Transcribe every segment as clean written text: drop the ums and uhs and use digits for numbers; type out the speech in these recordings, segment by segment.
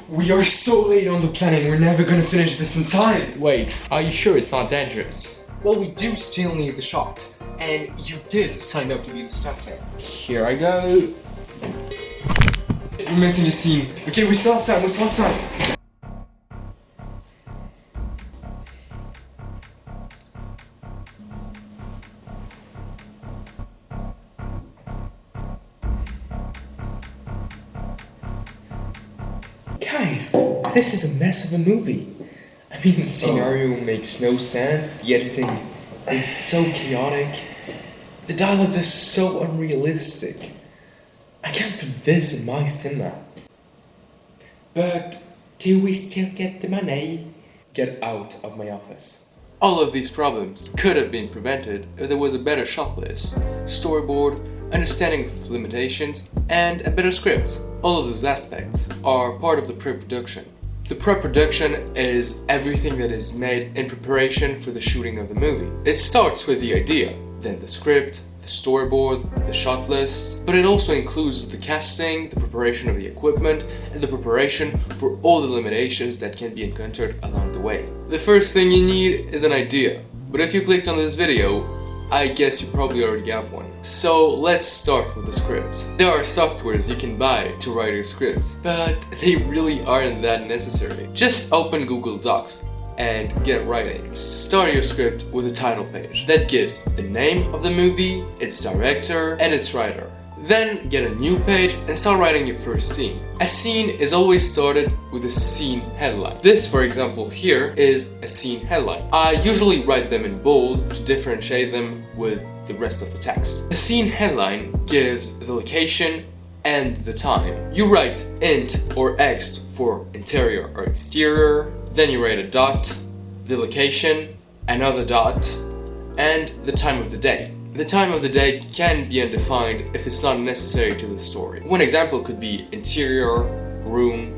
We are so late on the planning, we're never gonna finish this in time. Wait, are you sure it's not dangerous? Well, we do still need the shot. And you did sign up to be the stuntman. Here I go. We're missing a scene. Okay, we still have time, Guys, this is a mess of a movie. I mean, the scenario makes no sense, the editing is so chaotic, the dialogues are so unrealistic. I can't put this in my cinema. But do we still get the money? Get out of my office. All of these problems could have been prevented if there was a better shot list, storyboard, understanding of limitations, and a better script. All of those aspects are part of the pre-production. The pre-production is everything that is made in preparation for the shooting of the movie. It starts with the idea, then the script, the storyboard, the shot list, but it also includes the casting, the preparation of the equipment, and the preparation for all the limitations that can be encountered along the way. The first thing you need is an idea, but if you clicked on this video, I guess you probably already have one. So let's start with the script. There are softwares you can buy to write your scripts, but they really aren't that necessary. Just open Google Docs and get writing. Start your script with a title page that gives the name of the movie, its director, and its writer. Then get a new page and start writing your first scene. A scene is always started with a scene headline. This, for example, here is a scene headline. I usually write them in bold to differentiate them with the rest of the text. The scene headline gives the location and the time. You write int or X for interior or exterior, then you write a dot, the location, another dot, and the time of the day. The time of the day can be undefined if it's not necessary to the story. One example could be interior, room,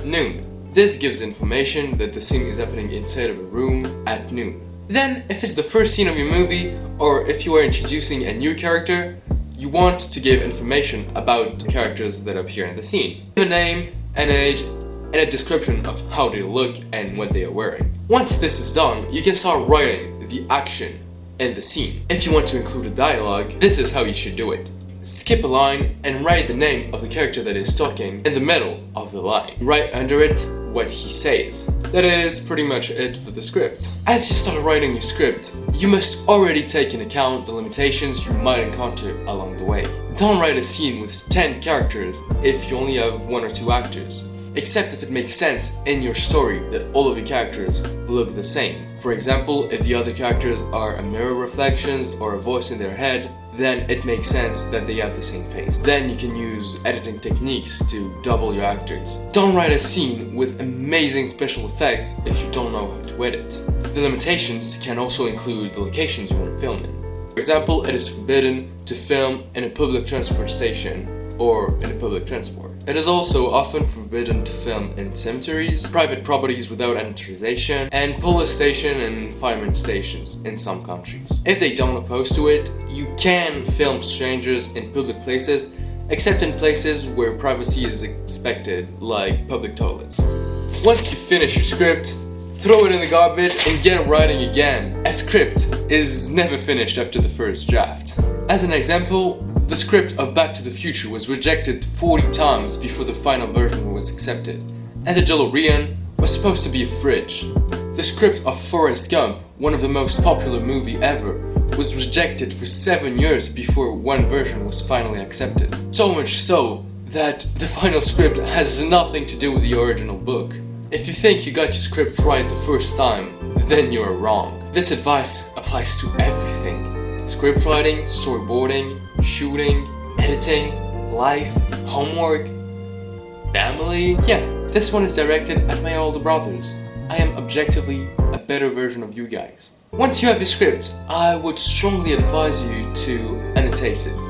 noon. This gives information that the scene is happening inside of a room at noon. Then, if it's the first scene of your movie, or if you are introducing a new character, you want to give information about the characters that appear in the scene. A name, an age, and a description of how they look and what they are wearing. Once this is done, you can start writing the action in the scene. If you want to include a dialogue, this is how you should do it. Skip a line and write the name of the character that is talking in the middle of the line. Write under it what he says. That is pretty much it for the script. As you start writing your script, you must already take into account the limitations you might encounter along the way. Don't write a scene with 10 characters if you only have 1 or 2 actors, except if it makes sense in your story that all of your characters look the same. For example, if the other characters are a mirror reflections or a voice in their head, then it makes sense that they have the same face. Then you can use editing techniques to double your actors. Don't write a scene with amazing special effects if you don't know how to edit. The limitations can also include the locations you want to film in. For example, it is forbidden to film in a public transport station or in a public transport. It is also often forbidden to film in cemeteries, private properties without an authorization, and police station and fireman stations in some countries. If they don't oppose to it, you can film strangers in public places, except in places where privacy is expected, like public toilets. Once you finish your script, throw it in the garbage and get writing again. A script is never finished after the first draft. As an example, the script of Back to the Future was rejected 40 times before the final version was accepted, and the DeLorean was supposed to be a fridge. The script of Forrest Gump, one of the most popular movies ever, was rejected for 7 years before one version was finally accepted. So much so that the final script has nothing to do with the original book. If you think you got your script right the first time, then you are wrong. This advice applies to everything. Script writing, storyboarding, shooting, editing, life, homework, family. Yeah, this one is directed at my older brothers. I am objectively a better version of you guys. Once you have your script, I would strongly advise you to annotate it.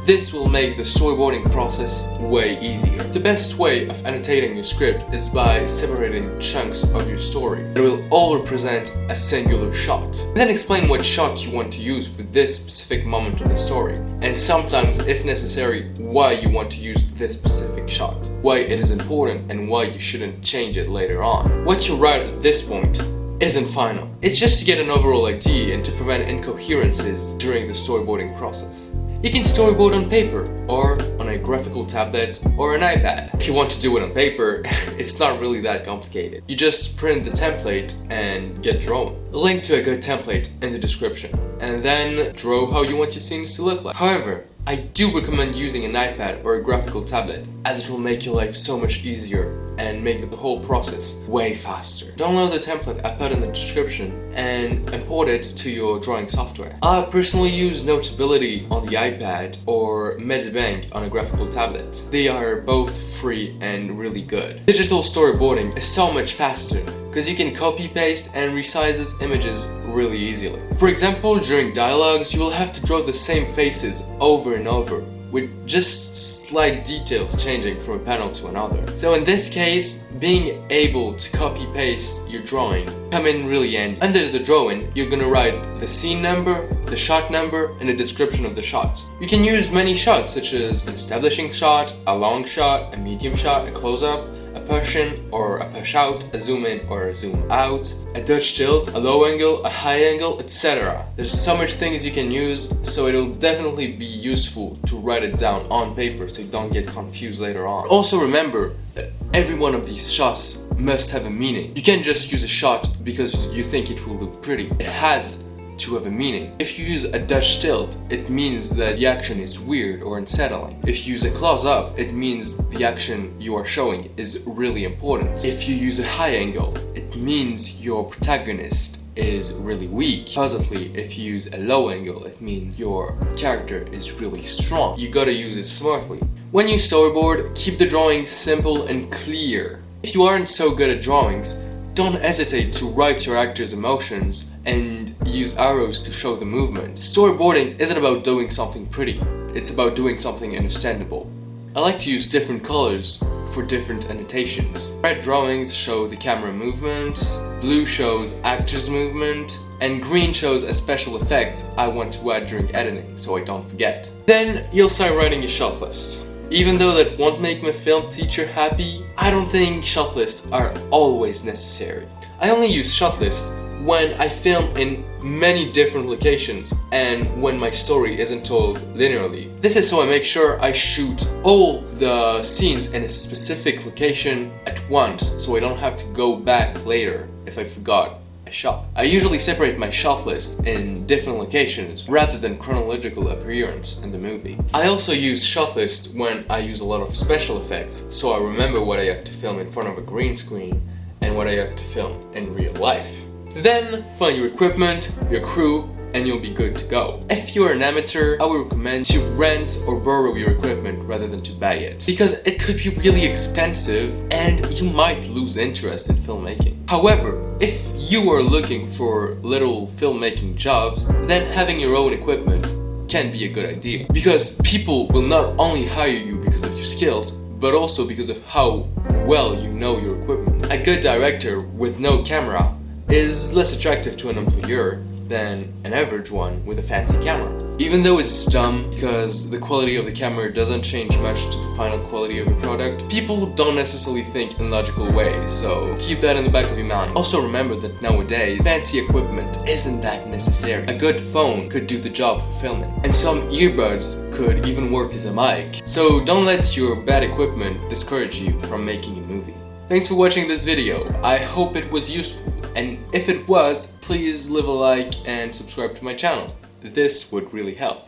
This will make the storyboarding process way easier. The best way of annotating your script is by separating chunks of your story that will all represent a singular shot. Then explain what shot you want to use for this specific moment of the story, and sometimes, if necessary, why you want to use this specific shot, why it is important, and why you shouldn't change it later on. What you write at this point isn't final. It's just to get an overall idea and to prevent incoherences during the storyboarding process. You can storyboard on paper, or on a graphical tablet, or an iPad. If you want to do it on paper, it's not really that complicated. You just print the template and get drawing. A link to a good template in the description, and then draw how you want your scenes to look like. However, I do recommend using an iPad or a graphical tablet, as it will make your life so much easier and make the whole process way faster. Download the template I put in the description and import it to your drawing software. I personally use Notability on the iPad or Medibank on a graphical tablet. They are both free and really good. Digital storyboarding is so much faster because you can copy, paste, and resize images really easily. For example, during dialogues, you will have to draw the same faces over and over, with just slight details changing from a panel to another. So in this case, being able to copy-paste your drawing come in really handy. Under the drawing, you're gonna write the scene number, the shot number, and a description of the shot. You can use many shots, such as an establishing shot, a long shot, a medium shot, a close-up, a push-in or a push-out, a zoom-in or a zoom-out, a Dutch tilt, a low angle, a high angle, etc. There's so much things you can use, so it'll definitely be useful to write it down on paper so you don't get confused later on. Also remember that every one of these shots must have a meaning. You can't just use a shot because you think it will look pretty. It has to have a meaning. If you use a Dutch tilt, it means that the action is weird or unsettling. If you use a close-up, it means the action you are showing is really important. If you use a high angle, it means your protagonist is really weak. Oppositely, if you use a low angle, it means your character is really strong. You gotta use it smartly. When you storyboard, keep the drawing simple and clear. If you aren't so good at drawings, don't hesitate to write your actor's emotions and use arrows to show the movement. Storyboarding isn't about doing something pretty, it's about doing something understandable. I like to use different colors for different annotations. Red drawings show the camera movement, blue shows actor's movement, and green shows a special effect I want to add during editing so I don't forget. Then you'll start writing your shot list. Even though that won't make my film teacher happy, I don't think shot lists are always necessary. I only use shot lists when I film in many different locations and when my story isn't told linearly. This is so I make sure I shoot all the scenes in a specific location at once so I don't have to go back later if I forgot a shot. I usually separate my shot list in different locations rather than chronological appearance in the movie. I also use shot list when I use a lot of special effects so I remember what I have to film in front of a green screen and what I have to film in real life. Then find your equipment, your crew, and you'll be good to go. If you're an amateur, I would recommend to rent or borrow your equipment rather than to buy it, because it could be really expensive and you might lose interest in filmmaking. However, if you are looking for little filmmaking jobs, then having your own equipment can be a good idea, because people will not only hire you because of your skills, but also because of how well you know your equipment. A good director with no camera is less attractive to an employer than an average one with a fancy camera. Even though it's dumb because the quality of the camera doesn't change much to the final quality of your product, people don't necessarily think in logical ways, so keep that in the back of your mind. Also remember that nowadays, fancy equipment isn't that necessary. A good phone could do the job for filming, and some earbuds could even work as a mic. So don't let your bad equipment discourage you from making a movie. Thanks for watching this video. I hope it was useful, and if it was, please leave a like and subscribe to my channel. This would really help.